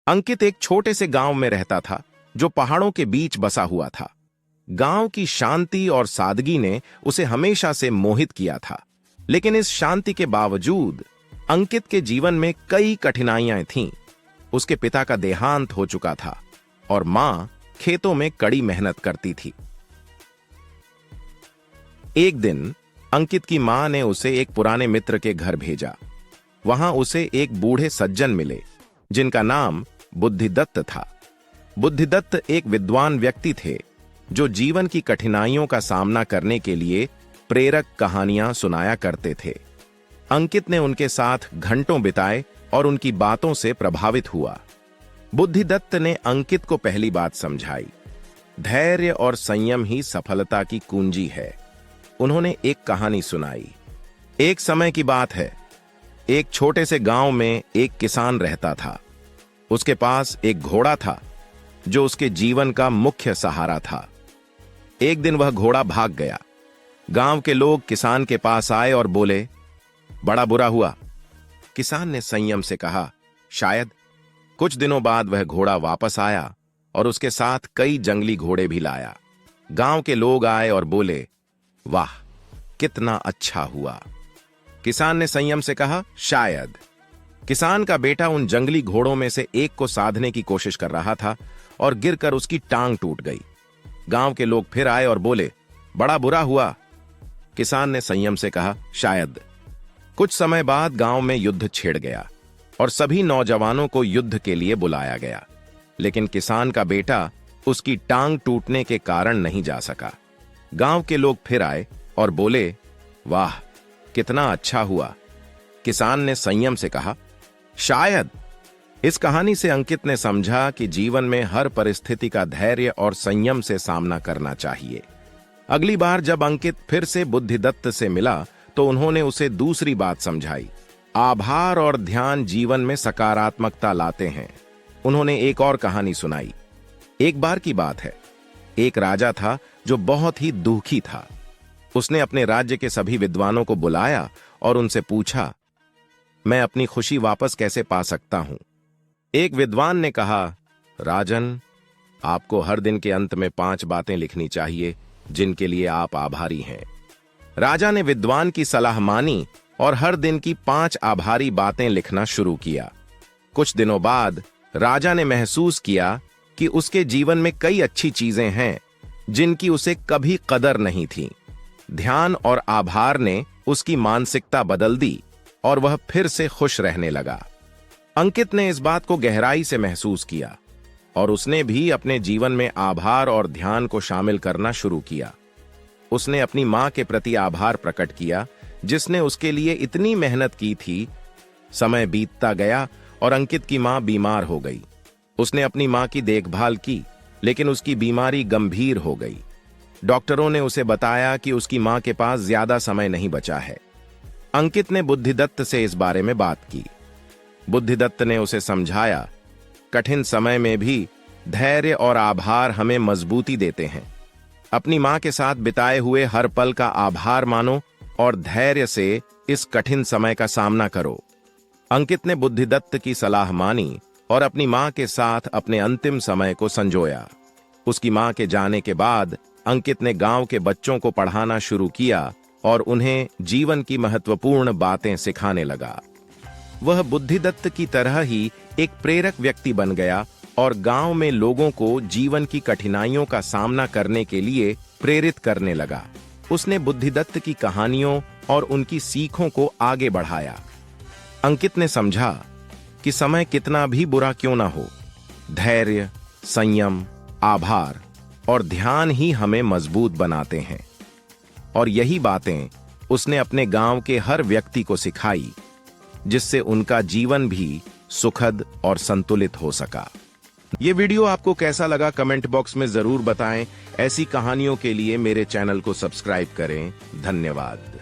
अंकित एक छोटे से गांव में रहता था जो पहाड़ों के बीच बसा हुआ था। गांव की शांति और सादगी ने उसे हमेशा से मोहित किया था, लेकिन इस शांति के बावजूद अंकित के जीवन में कई कठिनाइयां थीं। उसके पिता का देहांत हो चुका था और मां खेतों में कड़ी मेहनत करती थी। एक दिन अंकित की मां ने उसे एक पुराने मित्र के घर भेजा। वहां उसे एक बूढ़े सज्जन मिले जिनका नाम बुद्धिदत्त था। बुद्धिदत्त एक विद्वान व्यक्ति थे जो जीवन की कठिनाइयों का सामना करने के लिए प्रेरक कहानियां सुनाया करते थे। अंकित ने उनके साथ घंटों बिताए और उनकी बातों से प्रभावित हुआ। बुद्धिदत्त ने अंकित को पहली बात समझाई, धैर्य और संयम ही सफलता की कुंजी है। उन्होंने एक कहानी सुनाई। एक समय की बात है, एक छोटे से गांव में एक किसान रहता था। उसके पास एक घोड़ा था जो उसके जीवन का मुख्य सहारा था। एक दिन वह घोड़ा भाग गया। गांव के लोग किसान के पास आए और बोले, बड़ा बुरा हुआ। किसान ने संयम से कहा, शायद। कुछ दिनों बाद वह घोड़ा वापस आया और उसके साथ कई जंगली घोड़े भी लाया। गांव के लोग आए और बोले, वाह, कितना अच्छा हुआ। किसान ने संयम से कहा, शायद। किसान का बेटा उन जंगली घोड़ों में से एक को साधने की कोशिश कर रहा था और गिरकर उसकी टांग टूट गई। गांव के लोग फिर आए और बोले, बड़ा बुरा हुआ। किसान ने संयम से कहा, शायद। कुछ समय बाद गांव में युद्ध छिड़ गया और सभी नौजवानों को युद्ध के लिए बुलाया गया, लेकिन किसान का बेटा उसकी टांग टूटने के कारण नहीं जा सका। गांव के लोग फिर आए और बोले, वाह, कितना अच्छा हुआ। किसान ने संयम से कहा, शायद। इस कहानी से अंकित ने समझा कि जीवन में हर परिस्थिति का धैर्य और संयम से सामना करना चाहिए। अगली बार जब अंकित फिर से बुद्धिदत्त से मिला तो उन्होंने उसे दूसरी बात समझाई, आभार और ध्यान जीवन में सकारात्मकता लाते हैं। उन्होंने एक और कहानी सुनाई। एक बार की बात है, एक राजा था जो बहुत ही दुखी था। उसने अपने राज्य के सभी विद्वानों को बुलाया और उनसे पूछा, मैं अपनी खुशी वापस कैसे पा सकता हूं? एक विद्वान ने कहा, राजन, आपको हर दिन के अंत में 5 बातें लिखनी चाहिए जिनके लिए आप आभारी हैं। राजा ने विद्वान की सलाह मानी और हर दिन की 5 आभारी बातें लिखना शुरू किया। कुछ दिनों बाद राजा ने महसूस किया कि उसके जीवन में कई अच्छी चीजें हैं जिनकी उसे कभी कदर नहीं थी। ध्यान और आभार ने उसकी मानसिकता बदल दी और वह फिर से खुश रहने लगा। अंकित ने इस बात को गहराई से महसूस किया और उसने भी अपने जीवन में आभार और ध्यान को शामिल करना शुरू किया। उसने अपनी मां के प्रति आभार प्रकट किया जिसने उसके लिए इतनी मेहनत की थी। समय बीतता गया और अंकित की मां बीमार हो गई। उसने अपनी मां की देखभाल की, लेकिन उसकी बीमारी गंभीर हो गई। डॉक्टरों ने उसे बताया कि उसकी मां के पास ज्यादा समय नहीं बचा है। अंकित ने बुद्धिदत्त से इस बारे में बात की। बुद्धिदत्त ने उसे समझाया, कठिन समय में भी धैर्य और आभार हमें मजबूती देते हैं। अपनी मां के साथ बिताए हुए हर पल का आभार मानो और धैर्य से इस कठिन समय का सामना करो। अंकित ने बुद्धिदत्त की सलाह मानी और अपनी मां के साथ अपने अंतिम समय को संजोया। उसकी मां के जाने के बाद अंकित ने गांव के बच्चों को पढ़ाना शुरू किया और उन्हें जीवन की महत्वपूर्ण बातें सिखाने लगा। वह बुद्धिदत्त की तरह ही एक प्रेरक व्यक्ति बन गया और गांव में लोगों को जीवन की कठिनाइयों का सामना करने के लिए प्रेरित करने लगा। उसने बुद्धिदत्त की कहानियों और उनकी सीखों को आगे बढ़ाया। अंकित ने समझा कि समय कितना भी बुरा क्यों ना हो, धैर्य, संयम, आभार और ध्यान ही हमें मजबूत बनाते हैं। और यही बातें उसने अपने गांव के हर व्यक्ति को सिखाई, जिससे उनका जीवन भी सुखद और संतुलित हो सका। ये वीडियो आपको कैसा लगा कमेंट बॉक्स में जरूर बताएं। ऐसी कहानियों के लिए मेरे चैनल को सब्सक्राइब करें। धन्यवाद।